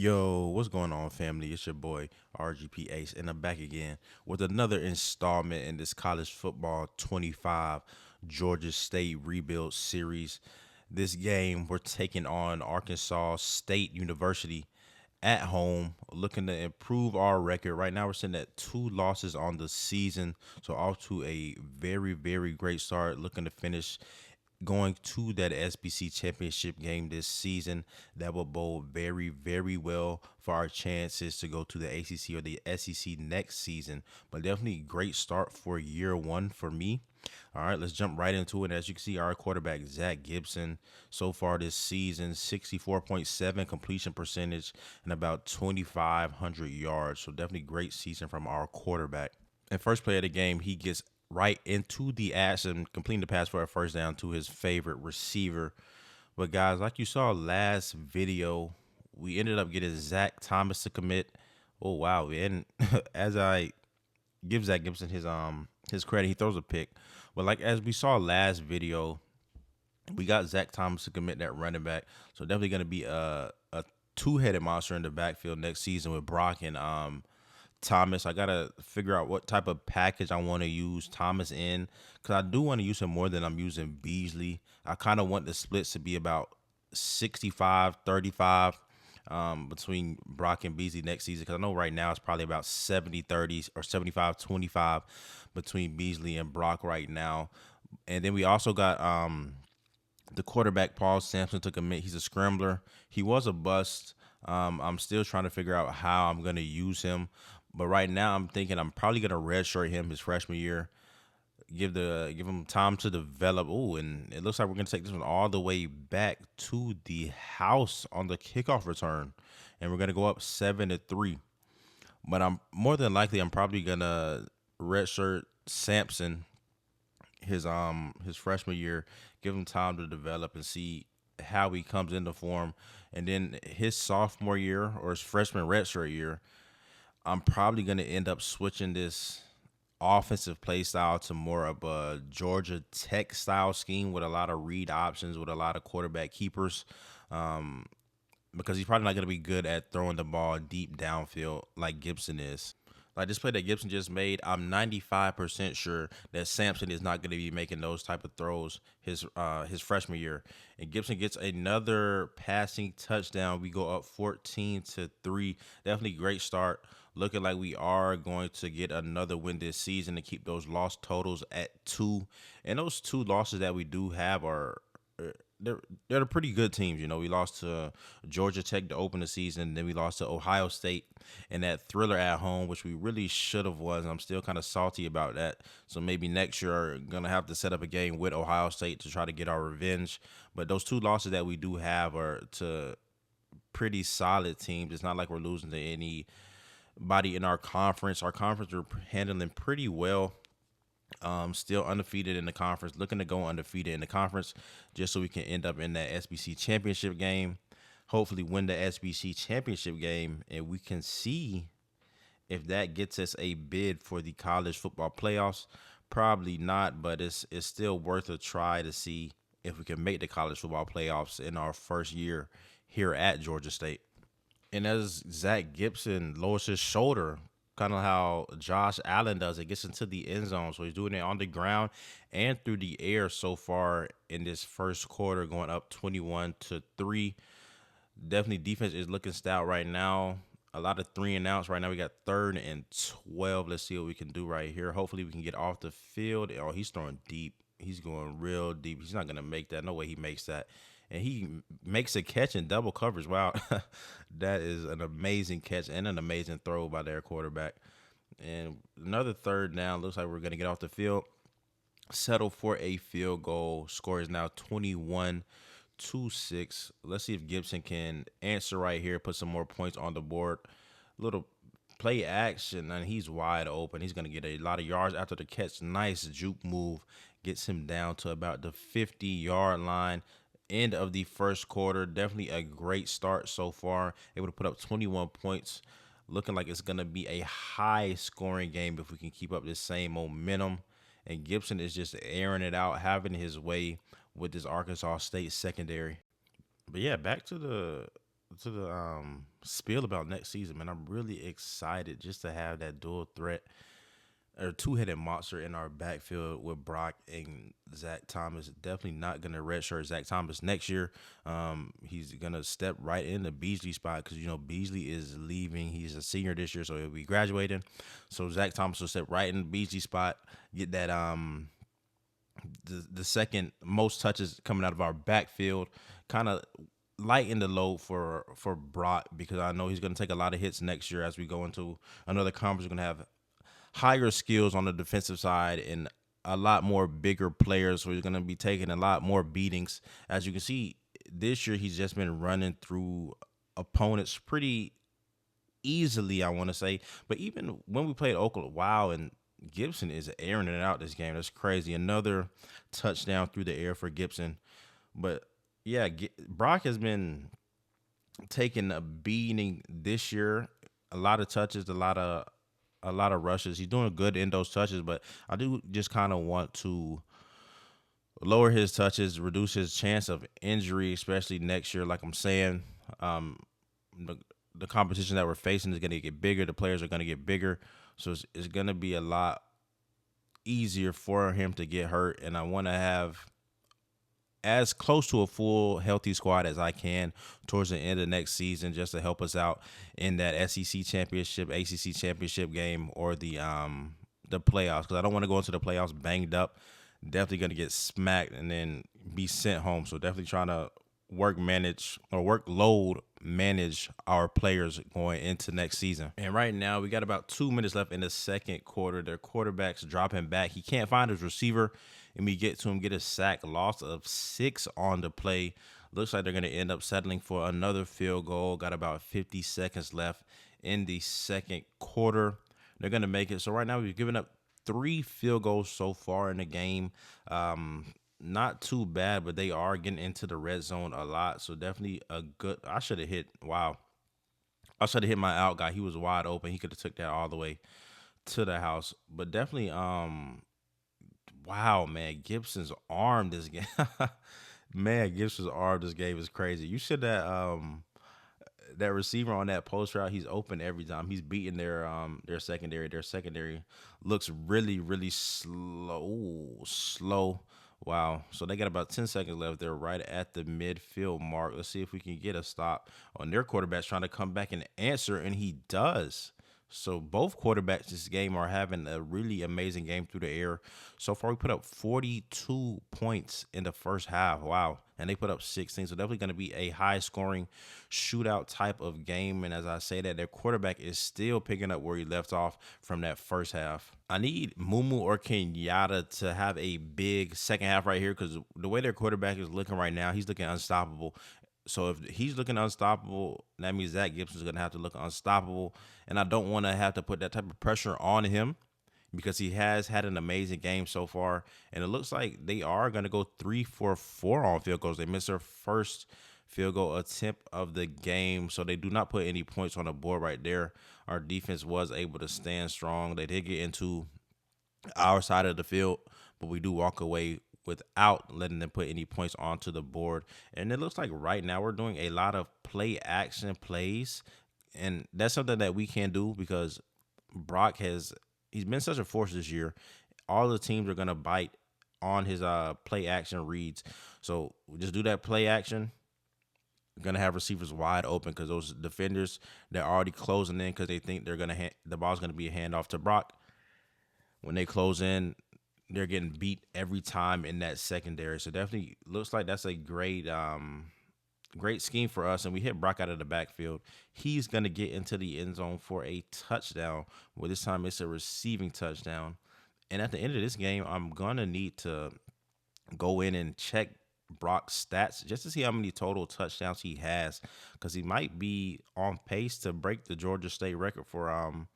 Yo, what's going on, family? It's your boy RGP Ace, and I'm back again with another installment in this college football 25 Georgia State rebuild series. This game, we're taking on Arkansas State University at home, looking to improve our record. Right now, we're sitting at two losses on the season, so off to a very, very great start. Looking to finish going to that SBC championship game this season. That will bode very, very well for our chances to go to the ACC or the SEC next season. But definitely great start for year one for me. All right, let's jump right into it. As you can see, our quarterback, Zach Gibson, so far this season, 64.7 completion percentage and about 2,500 yards. So definitely great season from our quarterback. And first play of the game, he gets right into the action, completing the pass for a first down to his favorite receiver. But guys, like you saw last video, we ended up getting Zach Thomas to commit. Oh wow! And as I give Zach Gibson his credit, he throws a pick. But like as we saw last video, we got Zach Thomas to commit that running back. So definitely going to be a two-headed monster in the backfield next season with Brock and Thomas. I gotta figure out what type of package I want to use Thomas in, because I do want to use him more than I'm using Beasley. I kind of want the splits to be about 65-35 between Brock and Beasley next season, because I know right now it's probably about 70-30 or 75-25 between Beasley and Brock right now. And then we also got the quarterback Paul Sampson to commit. He's a scrambler. He was a bust. I'm still trying to figure out how I'm gonna use him, but right now I'm thinking I'm probably gonna redshirt him his freshman year, give him time to develop. Oh, and it looks like we're gonna take this one all the way back to the house on the kickoff return, and we're gonna go up 7-3. But I'm more than likely I'm probably gonna redshirt Sampson his freshman year, give him time to develop and see how he comes into form. And then his sophomore year or his freshman redshirt year, I'm probably gonna end up switching this offensive play style to more of a Georgia Tech style scheme with a lot of read options, with a lot of quarterback keepers. Because he's probably not going to be good at throwing the ball deep downfield like Gibson is. Like this play that Gibson just made, I'm 95% sure that Sampson is not going to be making those type of throws his freshman year. And Gibson gets another passing touchdown. We go up 14-3. Definitely great start. Looking like we are going to get another win this season to keep those loss totals at 2. And those 2 losses that we do have are they're pretty good teams. You know, we lost to Georgia Tech to open the season, then we lost to Ohio State in that thriller at home, which we really should have won. I'm still kind of salty about that. So maybe next year we're gonna have to set up a game with Ohio State to try to get our revenge. But those 2 losses that we do have are to pretty solid teams. It's not like we're losing to anybody in our conference. Our conference we're handling pretty well. Still undefeated in the conference, looking to go undefeated in the conference just so we can end up in that SBC championship game. Hopefully win the SBC championship game, and we can see if that gets us a bid for the college football playoffs. Probably not, but it's still worth a try to see if we can make the college football playoffs in our first year here at Georgia State. And as Zach Gibson lowers his shoulder, kind of how Josh Allen does it, gets into the end zone. So he's doing it on the ground and through the air so far in this first quarter, going up 21-3. Definitely defense is looking stout right now. A lot of 3 and outs right now. We got 3rd and 12. Let's see what we can do right here. Hopefully we can get off the field. Oh, he's throwing deep. He's going real deep. He's not going to make that. No way he makes that. And he makes a catch in double coverage. Wow. That is an amazing catch and an amazing throw by their quarterback. And another 3rd down. Looks like we're going to get off the field. Settle for a field goal. Score is now 21-6. Let's see if Gibson can answer right here, put some more points on the board. Little play action, and he's wide open. He's going to get a lot of yards after the catch. Nice juke move. Gets him down to about the 50-yard line. End of the first quarter. Definitely a great start so far. Able to put up 21 points. Looking like it's going to be a high-scoring game if we can keep up this same momentum. And Gibson is just airing it out, having his way with this Arkansas State secondary. But yeah, back to spiel about next season, man, I'm really excited just to have that dual threat or two-headed monster in our backfield with Brock and Zach Thomas. Definitely not gonna redshirt Zach Thomas next year. He's gonna step right in the Beasley spot because Beasley is leaving. He's a senior this year, so he'll be graduating. So Zach Thomas will step right in the Beasley spot, get that the second most touches coming out of our backfield, kind of lighten the load for Brock because I know he's going to take a lot of hits next year as we go into another conference. We're going to have higher skills on the defensive side and a lot more bigger players. So he's going to be taking a lot more beatings. As you can see, this year he's just been running through opponents pretty easily, I want to say. But even when we played Oakland, wow, and Gibson is airing it out this game. That's crazy. Another touchdown through the air for Gibson. But yeah, Brock has been taking a beating this year. A lot of touches, a lot of rushes. He's doing good in those touches, but I do just kind of want to lower his touches, reduce his chance of injury, especially next year. Like I'm saying, um, the the competition that we're facing is going to get bigger. The players are going to get bigger, so it's going to be a lot easier for him to get hurt. And I want to have as close to a full healthy squad as I can towards the end of next season, just to help us out in that SEC championship, ACC championship game, or the playoffs. Because I don't want to go into the playoffs banged up. Definitely going to get smacked and then be sent home. So definitely trying to workload manage our players going into next season. And right now we got about 2 minutes left in the second quarter. Their quarterback's dropping back. He can't find his receiver, and we get to him, get a sack, loss of 6 on the play. Looks like they're going to end up settling for another field goal. Got about 50 seconds left in the second quarter. They're going to make it. So right now we've given up 3 field goals so far in the game. Not too bad, but they are getting into the red zone a lot. So definitely a good. I should have hit. Wow, I should have hit my out guy. He was wide open. He could have took that all the way to the house. But definitely, wow, man, Gibson's arm this game. Man, Gibson's arm this game is crazy. You should that receiver on that post route, he's open every time. He's beating their secondary. Their secondary looks really, really slow. Ooh, slow. Wow. So they got about 10 seconds left. They're right at the midfield mark. Let's see if we can get a stop on their quarterback's trying to come back and answer, and he does. So both quarterbacks this game are having a really amazing game through the air. So far, we put up 42 points in the first half. Wow. And they put up 16. So definitely going to be a high scoring shootout type of game. And as I say that, their quarterback is still picking up where he left off from that first half. I need Mumu or Kenyatta to have a big second half right here because the way their quarterback is looking right now, he's looking unstoppable. So if he's looking unstoppable, that means Zach Gibson's going to have to look unstoppable. And I don't want to have to put that type of pressure on him because he has had an amazing game so far. And it looks like they are going to go 3 for 4 on field goals. They missed their first field goal attempt of the game. So they do not put any points on the board right there. Our defense was able to stand strong. They did get into our side of the field, but we do walk away without letting them put any points onto the board. And it looks like right now we're doing a lot of play action plays. And that's something that we can do because Brock he's been such a force this year. All the teams are gonna bite on his play action reads. So we just do that play action. We're gonna have receivers wide open because those defenders they're already closing in because they think they're gonna the ball's gonna be a handoff to Brock. When they close in, they're getting beat every time in that secondary. So definitely looks like that's a great scheme for us. And we hit Brock out of the backfield. He's gonna get into the end zone for a touchdown. Well, this time it's a receiving touchdown. And at the end of this game, I'm gonna need to go in and check Brock's stats just to see how many total touchdowns he has, because he might be on pace to break the Georgia State record for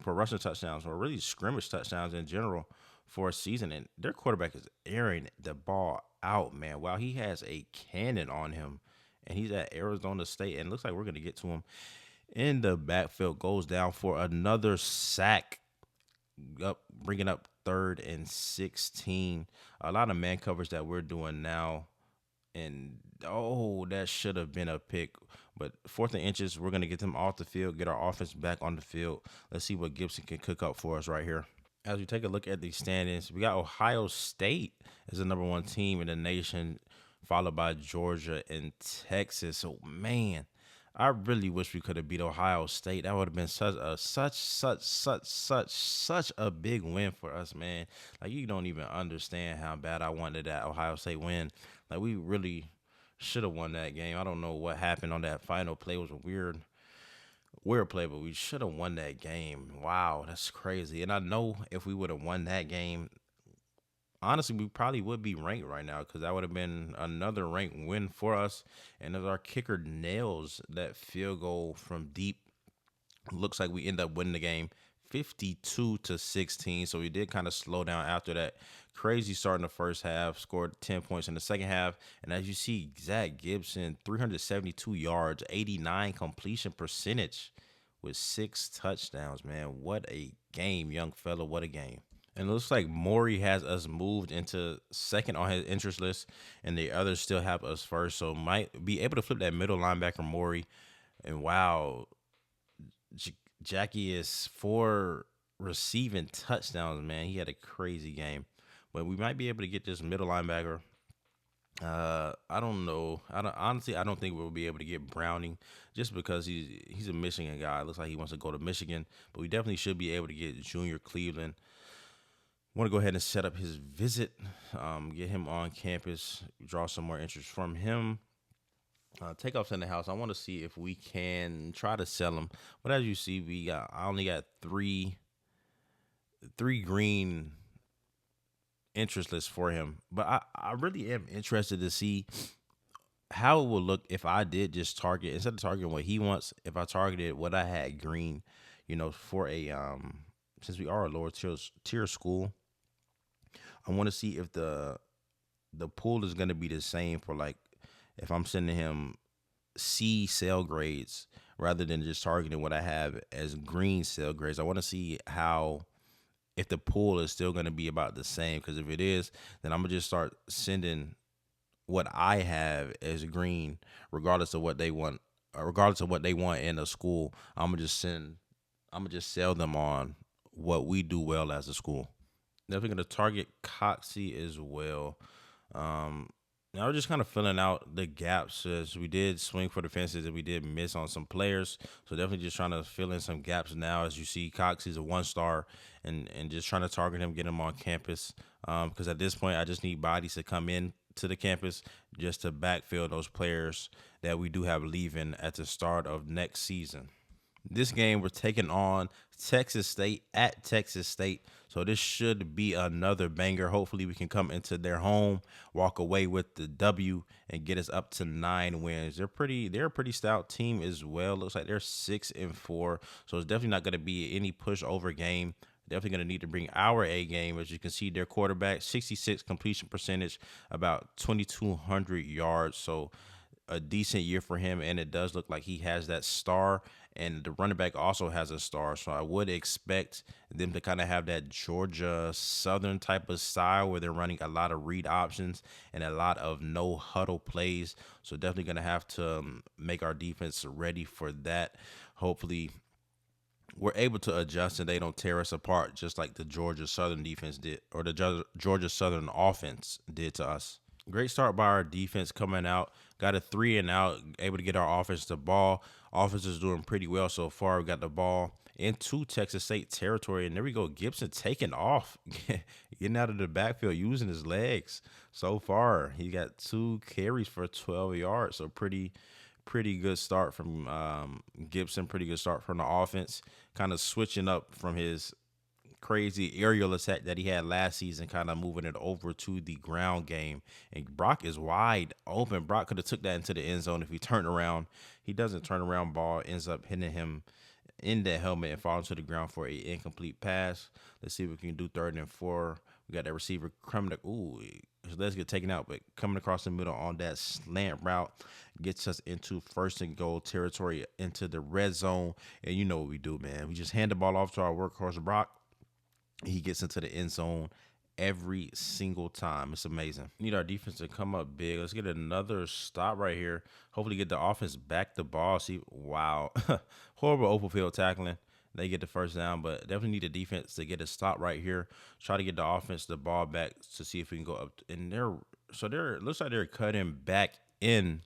rushing touchdowns or really scrimmage touchdowns in general for a season. And their quarterback is airing the ball out, man. Wow, he has a cannon on him, and he's at Arizona State, and it looks like we're going to get to him in the backfield. Goes down for another sack, bringing up 3rd and 16. A lot of man coverage that we're doing now, and oh, that should have been a pick. But 4th and inches, we're gonna get them off the field, get our offense back on the field. Let's see what Gibson can cook up for us right here. As we take a look at the standings, we got Ohio State as the #1 team in the nation, followed by Georgia and Texas. So man, I really wish we could have beat Ohio State. That would have been such a big win for us, man. Like you don't even understand how bad I wanted that Ohio State win. Like we really should have won that game. I don't know what happened on that final play. It was a weird play, but we should have won that game. Wow, that's crazy. And I know if we would have won that game, honestly, we probably would be ranked right now because that would have been another ranked win for us. And as our kicker nails that field goal from deep, looks like we end up winning the game 52-16. So we did kind of slow down after that crazy start in the first half, scored 10 points in the second half. And as you see, Zach Gibson, 372 yards, 89 completion percentage with 6 touchdowns, man. What a game, young fella. What a game. And it looks like Maury has us moved into second on his interest list, and the others still have us first. So might be able to flip that middle linebacker Maury. And wow, Jackie is 4 receiving touchdowns, man. He had a crazy game. But we might be able to get this middle linebacker. I don't know. I don't think we'll be able to get Browning just because he's a Michigan guy. It looks like he wants to go to Michigan, but we definitely should be able to get Junior Cleveland. Want to go ahead and set up his visit, get him on campus, draw some more interest from him. Takeoff's in the house. I want to see if we can try to sell him. But as you see, I only got three green interest lists for him. But I really am interested to see how it will look if I did just target, instead of targeting what he wants, if I targeted what I had green, for a since we are a lower tier school, I want to see if the pool is going to be the same for, like, if I'm sending him C sale grades rather than just targeting what I have as green sale grades. I want to see if the pool is still going to be about the same, because if it is, then I'm going to just start sending what I have as green, regardless of what they want in a school. I'm going to just sell them on what we do well as a school. Definitely going to target Coxie as well. Now we're just kind of filling out the gaps, as we did swing for the fences and we did miss on some players. So definitely just trying to fill in some gaps now. As you see, Coxie's a 1-star, and just trying to target him, get him on campus. Because at this point, I just need bodies to come in to the campus just to backfill those players that we do have leaving at the start of next season. This game, we're taking on Texas State at Texas State. So this should be another banger. Hopefully we can come into their home, walk away with the W, and get us up to 9 wins. They're a pretty stout team as well. Looks like they're 6-4. So it's definitely not going to be any pushover game. Definitely going to need to bring our A game. As you can see, their quarterback, 66 completion percentage, about 2,200 yards. So a decent year for him, and it does look like he has that star, and the running back also has a star. So I would expect them to kind of have that Georgia Southern type of style where they're running a lot of read options and a lot of no huddle plays. So definitely going to have to make our defense ready for that. Hopefully we're able to adjust and they don't tear us apart just like the Georgia Southern defense did, or the Georgia Southern offense did to us. Great start by our defense coming out. Got a 3-and-out, able to get our offense the ball. Offense is doing pretty well so far. We got the ball into Texas State territory, and there we go. Gibson taking off, getting out of the backfield, using his legs. So far, he got 2 carries for 12 yards. So pretty good start from Gibson. Pretty good start from the offense. Kind of switching up from his crazy aerial attack that he had last season, kind of moving it over to the ground game. And Brock is wide open. Brock could have took that into the end zone if he turned around. He doesn't turn around. Ball ends up hitting him in the helmet and falling to the ground for an incomplete pass. Let's see if we can do 3rd and 4. We got that receiver coming up. Ooh, let's get taken out, but coming across the middle on that slant route gets us into 1st and goal territory, into the red zone. And you know what we do, man. We just hand the ball off to our workhorse Brock. He gets into the end zone every single time. It's amazing. Need our defense to come up big. Let's get another stop right here. Hopefully get the offense back the ball. See, wow. Horrible open field tackling. They get the first down, but definitely need the defense to get a stop right here. Try to get the offense the ball back to see if we can go up. And they're looks like they're cutting back in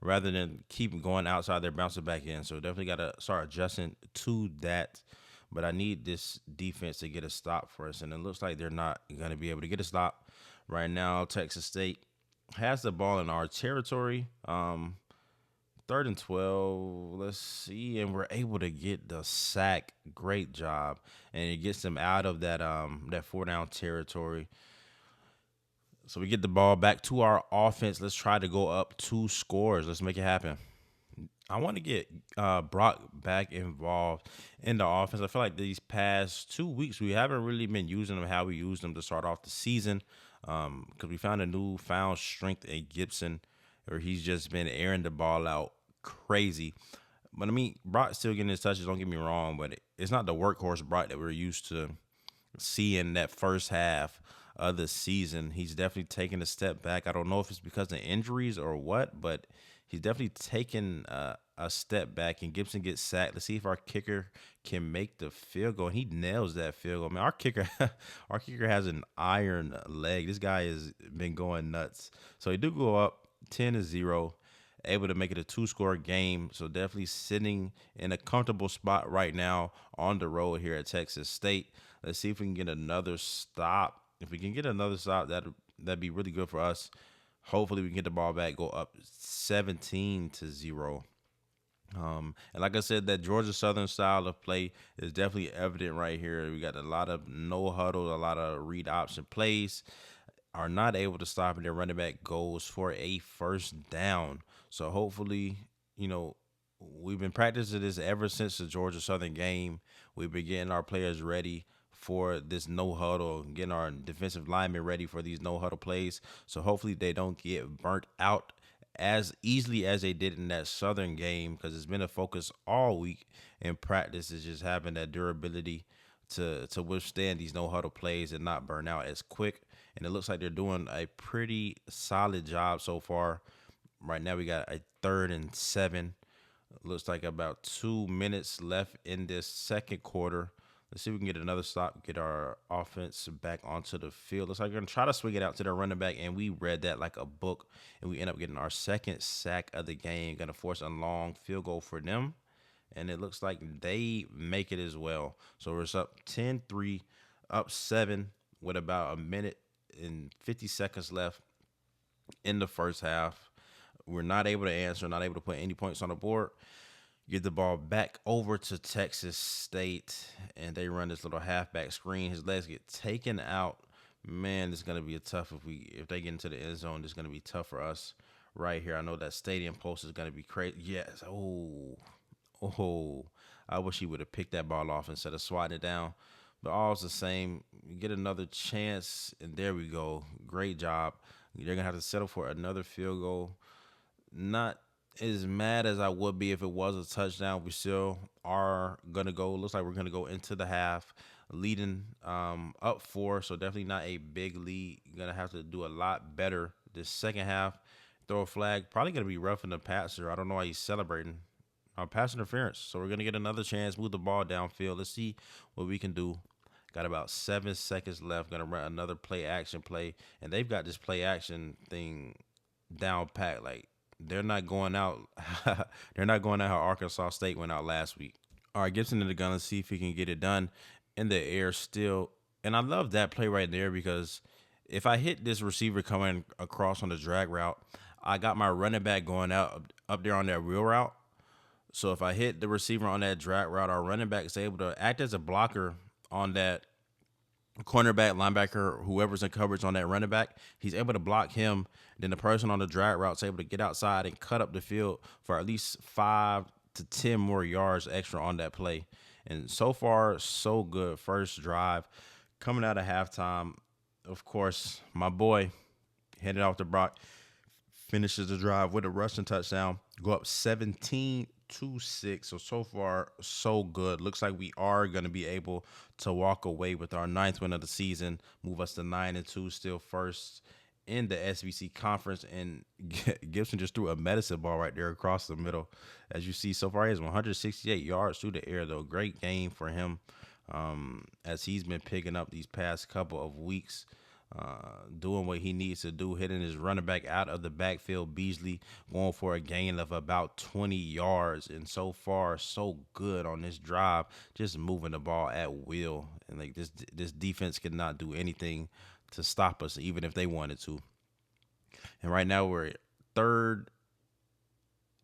rather than keep going outside. They're bouncing back in. So definitely got to start adjusting to that. But I need this defense to get a stop for us, and it looks like they're not going to be able to get a stop right now. Texas State has the ball in our territory. 3rd and 12. Let's see, and we're able to get the sack. Great job, and it gets them out of that 4 down territory. So we get the ball back to our offense. Let's try to go up 2 scores. Let's make it happen. I want to get Brock back involved in the offense. I feel like these past 2 weeks we haven't really been using them how we used them to start off the season, because we found a newfound strength in Gibson, where he's just been airing the ball out crazy. But I mean, Brock's still getting his touches. Don't get me wrong, but it's not the workhorse Brock that we're used to seeing that first half of the season. He's definitely taken a step back. I don't know if it's because of injuries or what, but he's definitely taken a step back. And Gibson gets sacked. Let's see if our kicker can make the field goal. And he nails that field goal. Man, our kicker, our kicker has an iron leg. This guy has been going nuts. So he do go up 10-0. Able to make it a 2-score game. So definitely sitting in a comfortable spot right now on the road here at Texas State. Let's see if we can get another stop. If we can get another stop, that'd be really good for us. Hopefully we can get the ball back, go up 17-0. And like I said, that Georgia Southern style of play is definitely evident right here. We got a lot of no huddle, a lot of read option plays. Are not able to stop, and their running back goes for a first down. So hopefully, we've been practicing this ever since the Georgia Southern game. We've been getting our players ready for this no huddle, getting our defensive linemen ready for these no huddle plays. So hopefully they don't get burnt out as easily as they did in that Southern game, because it's been a focus all week in practice is just having that durability to withstand these no huddle plays and not burn out as quick. And it looks like they're doing a pretty solid job so far. Right now we got a 3rd and 7. Looks like about 2 minutes left in this second quarter. Let's see if we can get another stop, get our offense back onto the field. Looks like we're going to try to swing it out to their running back, and we read that like a book, and we end up getting our second sack of the game. Going to force a long field goal for them, and it looks like they make it as well. So we're up 10-3, up 7 with about a minute and 50 seconds left in the first half. We're not able to answer, not able to put any points on the board. Get the ball back over to Texas State, and they run this little halfback screen. His legs get taken out. Man, it's gonna be a tough if they get into the end zone. It's gonna be tough for us right here. I know that stadium post is gonna be crazy. Yes. Oh. I wish he would have picked that ball off instead of swatting it down. But all's the same. You get another chance, and there we go. Great job. They're gonna have to settle for another field goal. Not as mad as I would be if it was a touchdown. We still are gonna go. Looks like we're gonna go into the half leading up 4. So definitely not a big lead. You're gonna have to do a lot better this second half. Throw a flag. Probably gonna be roughing the passer. I don't know why he's celebrating. Pass interference. So we're gonna get another chance. Move the ball downfield. Let's see what we can do. Got about 7 seconds left. Gonna run another play action play, and they've got this play action thing down pat. Like they're not going out. They're not going out how Arkansas State went out last week. All right, Gibson in the gun. Let's see if he can get it done in the air still. And I love that play right there, because if I hit this receiver coming across on the drag route, I got my running back going out up there on that wheel route. So if I hit the receiver on that drag route, our running back is able to act as a blocker on that cornerback, linebacker, whoever's in coverage on that running back. He's able to block him. Then the person on the drag route is able to get outside and cut up the field for at least 5 to 10 more yards extra on that play. And so far, so good. First drive coming out of halftime. Of course, my boy handed off to Brock, finishes the drive with a rushing touchdown, go up 17-0. 2-6. So far, so good. Looks like we are going to be able to walk away with our ninth win of the season, move us to 9-2, still first in the SBC conference. And Gibson just threw a medicine ball right there across the middle. As you see, so far, he has 168 yards through the air, though. Great game for him, as he's been picking up these past couple of weeks, doing what he needs to do, hitting his running back out of the backfield. Beasley going for a gain of about 20 yards, and so far so good on this drive, just moving the ball at will. And like this defense cannot do anything to stop us, even if they wanted to. And right now we're third.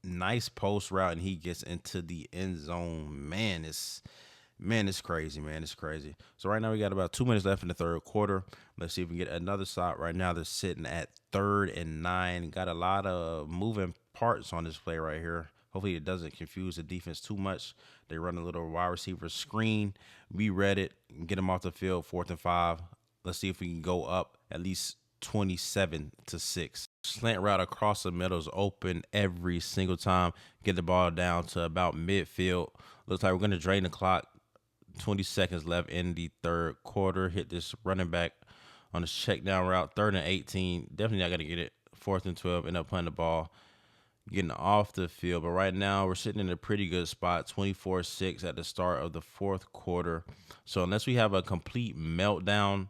Nice post route, and he gets into the end zone. It's crazy, man. It's crazy. So right now we got about 2 minutes left in the third quarter. Let's see if we can get another stop. Right now they're sitting at 3rd and 9. Got a lot of moving parts on this play right here. Hopefully it doesn't confuse the defense too much. They run a little wide receiver screen. We read it. Get them off the field. 4th and 5. Let's see if we can go up at least 27-6. Slant route across the middle is open every single time. Get the ball down to about midfield. Looks like we're going to drain the clock. 20 seconds left in the third quarter. Hit this running back on this check down route. 3rd and 18. Definitely not going to get it. 4th and 12. End up playing the ball, getting off the field. But right now we're sitting in a pretty good spot. 24-6 at the start of the fourth quarter. So unless we have a complete meltdown,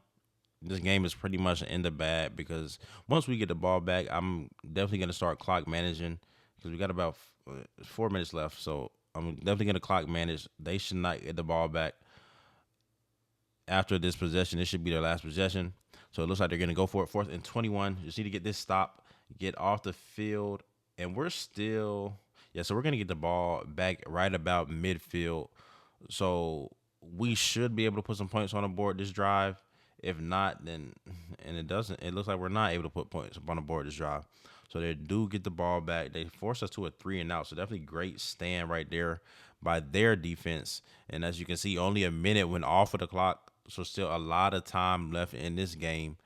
this game is pretty much in the bag, because once we get the ball back, I'm definitely going to start clock managing, because we got about 4 minutes left. So I'm definitely going to clock manage. They should not get the ball back after this possession. This should be their last possession. So it looks like they're going to go for it. 4th and 21. Just need to get this stop, get off the field. And we're still, so we're going to get the ball back right about midfield. So we should be able to put some points on the board this drive. If not, then, and it looks like we're not able to put points up on the board this drive. So they do get the ball back. They force us to a 3-and-out. So definitely great stand right there by their defense. And as you can see, only a minute went off of the clock. So still a lot of time left in this game.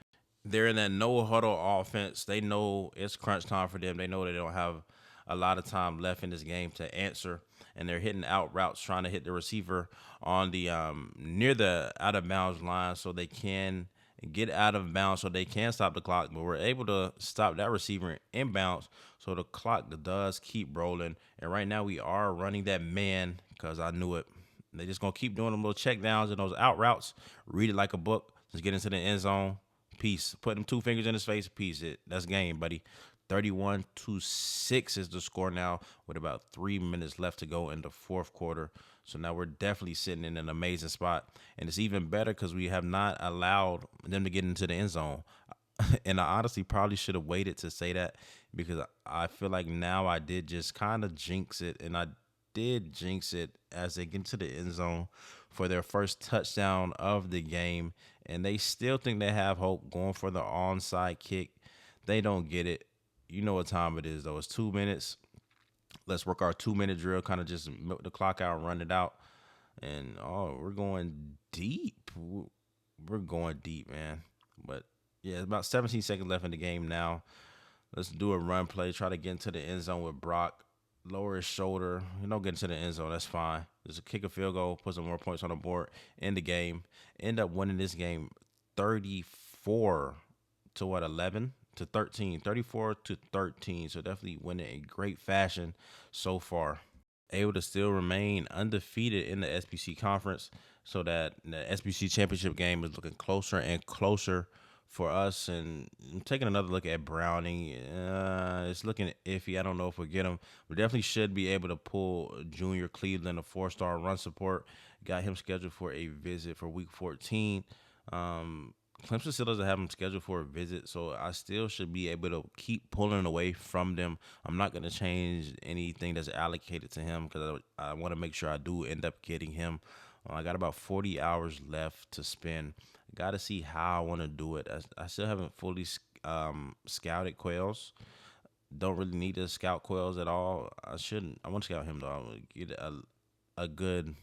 They're in that no huddle offense. They know it's crunch time for them. They know they don't have a lot of time left in this game to answer, and they're hitting out routes, trying to hit the receiver on the near the out of bounds line, so they can get out of bounds, so they can stop the clock. But we're able to stop that receiver inbounds, so the clock does keep rolling. And right now we are running that man, because I knew it. They're just gonna keep doing them little check downs and those out routes. Read it like a book. Just get into the end zone. Peace. Put them 2 fingers in his face. Peace. That's game, buddy. 31-6 is the score now, with about 3 minutes left to go in the fourth quarter. So now we're definitely sitting in an amazing spot. And it's even better because we have not allowed them to get into the end zone. And I honestly probably should have waited to say that, because I feel like now I did just kind of jinx it. And I did jinx it as they get into the end zone for their first touchdown of the game. And they still think they have hope, going for the onside kick. They don't get it. You know what time it is, though. It's 2 minutes. Let's work our 2-minute drill, kind of just milk the clock out, run it out. And, we're going deep. We're going deep, man. But, yeah, it's about 17 seconds left in the game now. Let's do a run play, try to get into the end zone with Brock. Lower his shoulder. Get into the end zone. That's fine. Just a kick a field goal, put some more points on the board in the game. End up winning this game 34 to 11 to 13. 34-13. So definitely winning in great fashion so far. Able to still remain undefeated in the SBC conference, so that the SBC championship game is looking closer and closer for us. And I'm taking another look at Browning. It's looking iffy. I don't know if we'll get him. We definitely should be able to pull Junior Cleveland, a 4-star run support. Got him scheduled for a visit for week 14. Clemson still doesn't have him scheduled for a visit, so I still should be able to keep pulling away from them. I'm not going to change anything that's allocated to him, because I want to make sure I do end up getting him. I got about 40 hours left to spend. Got to see how I want to do it. I still haven't fully scouted Quails. Don't really need to scout Quails at all. I shouldn't. I want to scout him, though. I want to get a good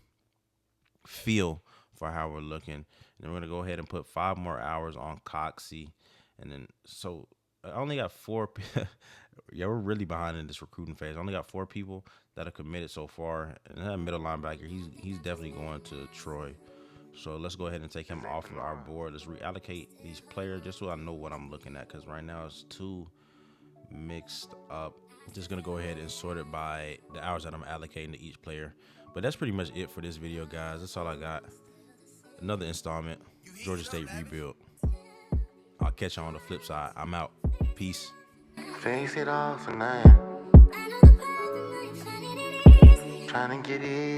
feel for how we're looking. And then we're going to go ahead and put 5 more hours on Coxie. And then, so I only got 4 Yeah, we're really behind in this recruiting phase. I only got 4 people that are committed so far, and that middle linebacker, he's definitely going to Troy. So let's go ahead and take him off of our board. Let's reallocate these players just so I know what I'm looking at, because right now it's too mixed up. Just gonna go ahead and sort it by the hours that I'm allocating to each player. But that's pretty much it for this video, guys. That's all I got. Another installment, Georgia State rebuild. I'll catch you on the flip side. I'm out. Peace. Face it off tonight. Trying to get easy.